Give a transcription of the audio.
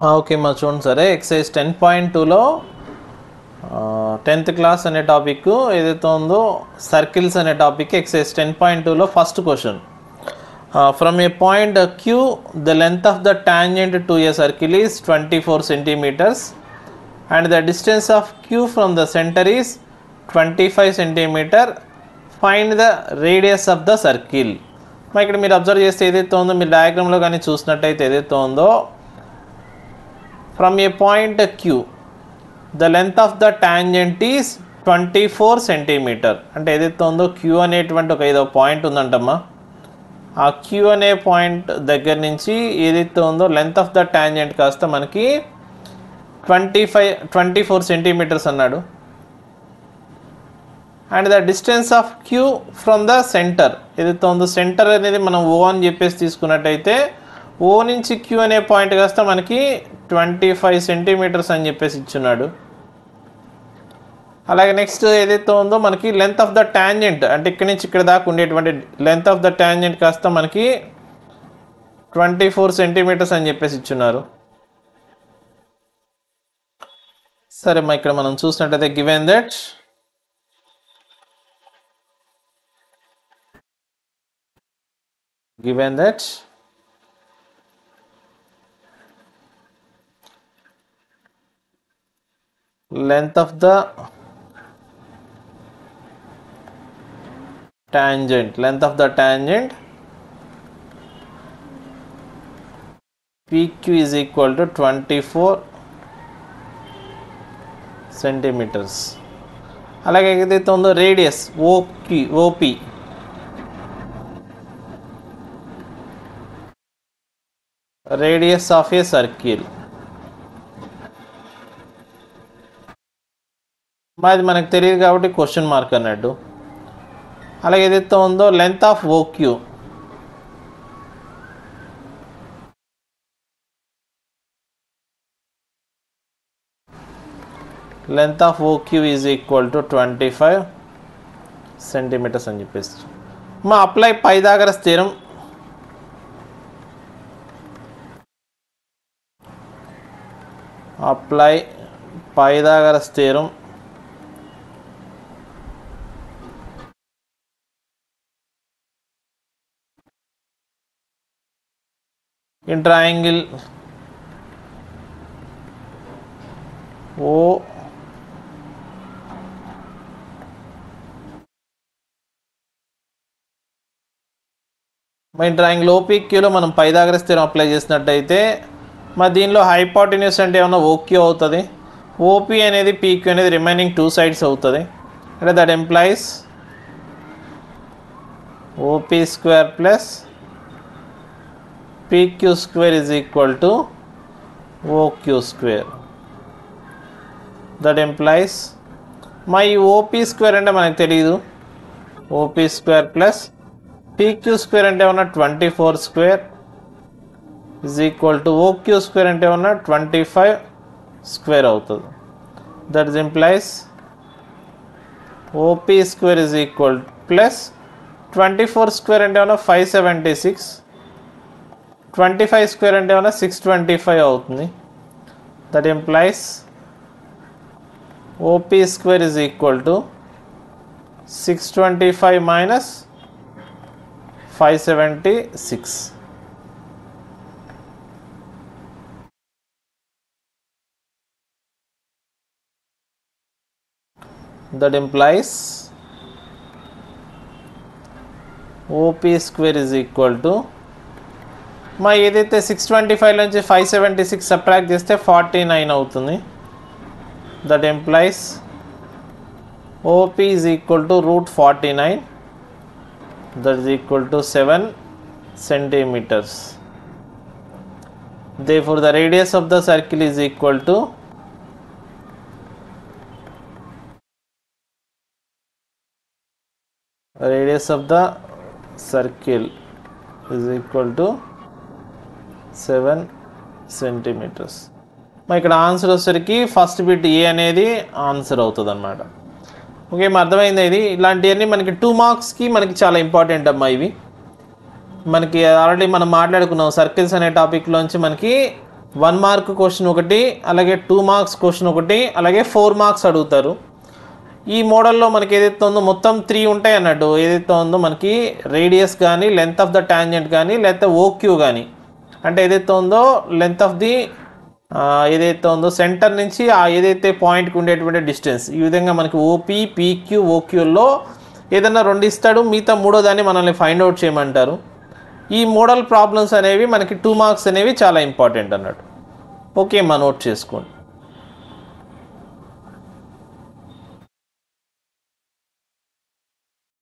Okay మా చూడండి సరే ఎక్సైజ్ 10.2లో 10th క్లాస్ అనే టాపిక్ ఏదైతే ఉందో సర్కిల్స్ అనే టాపిక్ ఎక్సైజ్ 10.2లో first question from a point Q the length of the tangent to a circle is 24 centimeters and the distance of q from the center is 25 centimeter. Find the radius of the circle. మరి ఇక్కడ మీరు observe చేస్తే ఏదైతే ఉందో మీరు డయాగ్రామ్లో కానీ చూసినట్టయితే ఏదైతే ఉందో from a point Q the length of the tangent is 24 centimeter. అంటే ఏదైతే ఉందో క్యూ అనేటువంటి ఒక ఏదో పాయింట్ ఉందంటమ్మా, ఆ క్యూ అనే పాయింట్ దగ్గర నుంచి ఏదైతే ఉందో లెంత్ ఆఫ్ ద టాంజెంట్ కాస్త మనకి 24 centimeters అన్నాడు. And the distance of Q from the centre ఏదైతే ఉందో సెంటర్ అనేది మనం ఓ అని చెప్పేసి తీసుకున్నట్టయితే ఓ నుంచి క్యూ అనే పాయింట్ కాస్త మనకి 25 centimeters అని చెప్పేసి ఇచ్చున్నాడు. అలాగే నెక్స్ట్ ఏదైతే ఉందో మనకి లెంత్ ఆఫ్ ద టాంజెంట్ అంటే ఇక్కడ నుంచి ఇక్కడ దాకా ఉండేటువంటి లెంత్ ఆఫ్ ద టాంజెంట్ కాస్త మనకి 24 centimeters అని చెప్పేసి ఇచ్చున్నారు. సరే మా ఇక్కడ మనం చూసినట్టయితే given that length of the tangent PQ is equal to 24 centimeters. అలాగే ఏదైతే ఉందో radius OP radius of a circle అది మనకు తెలియదు కాబట్టి క్వశ్చన్ మార్క్ అన్నట్టు. అలాగే ఏదైతే ఉందో length of OQ is equal to 25 centimeters అని చెప్పేసి మా apply Pythagoras theorem. Apply Pythagoras theorem in triangle O మన ట్రయాంగిల్ ఓపీక్యూలో మనం పైథాగరస్ థీరం అప్లై చేసినట్టయితే మరి దీనిలో హైపోటెన్యూస్ అంటే ఏమన్నా ఓక్యూ అవుతుంది, ఓపీ అనేది పీక్యూ అనేది రిమైనింగ్ 2 sides అవుతుంది. అంటే that employees OP square plus PQ square is equal to OQ square. That implies my OP square అంటే మనకు తెలియదు, OP square plus PQ square అంటే ఉన్న 24 square is equal to OQ square అంటే ఉన్న 25 square అవుతుంది. That implies OP square is equal plus 24 square అంటే ఉన్న 576, 25 square అంటే ఏమన్నా 625 అవుతుంది. That employees OP square is equal to 625 minus 576. That employees OP square is equal to మా ఏదైతే 625 నుంచి 576 సబ్ట్రాక్ట్ చేస్తే 49 అవుతుంది. That employees OP is equal to √49, that is equal to 7 centimeters. Therefore the radius of the circle is equal to radius of the circle is equal to 7 centimeters. మరి ఇక్కడ answer వచ్చేసరికి first bit ఏ అనేది answer అవుతుంది అన్నమాట. Okay అర్థమైంది. ఇది ఇలాంటివన్నీ మనకి 2 marksకి మనకి చాలా ఇంపార్టెంట్ అమ్మా. ఇవి మనకి ఆల్రెడీ మనం మాట్లాడుకున్నాం సర్కిల్స్ అనే టాపిక్లోంచి మనకి 1 మార్క్ క్వశ్చన్ ఒకటి, అలాగే 2 మార్క్స్ క్వశ్చన్ ఒకటి, అలాగే 4 మార్క్స్ అడుగుతారు. ఈ మోడల్లో మనకి ఏదైతే ఉందో మొత్తం 3 ఉంటాయి అన్నట్టు. ఏదైతే ఉందో మనకి రేడియస్ కానీ, లెంత్ ఆఫ్ ద టాంజెంట్ కానీ, లేకపోతే ఓక్యూ కానీ, అంటే ఏదైతే ఉందో లెంత్ ఆఫ్ ది ఏదైతే ఉందో సెంటర్ నుంచి ఆ ఏదైతే పాయింట్కి ఉండేటువంటి డిస్టెన్స్, ఈ విధంగా మనకి ఓపీ, పీక్యూ, ఓక్యూల్లో ఏదైనా 2 ఇస్తాడు, మిగతా 3వ దాన్ని మనల్ని ఫైండ్ అవుట్ చేయమంటారు. ఈ మోడల్ ప్రాబ్లమ్స్ అనేవి మనకి 2 మార్క్స్ అనేవి చాలా ఇంపార్టెంట్ అన్నట్టు. ఓకే, నోట్ చేసుకోండి.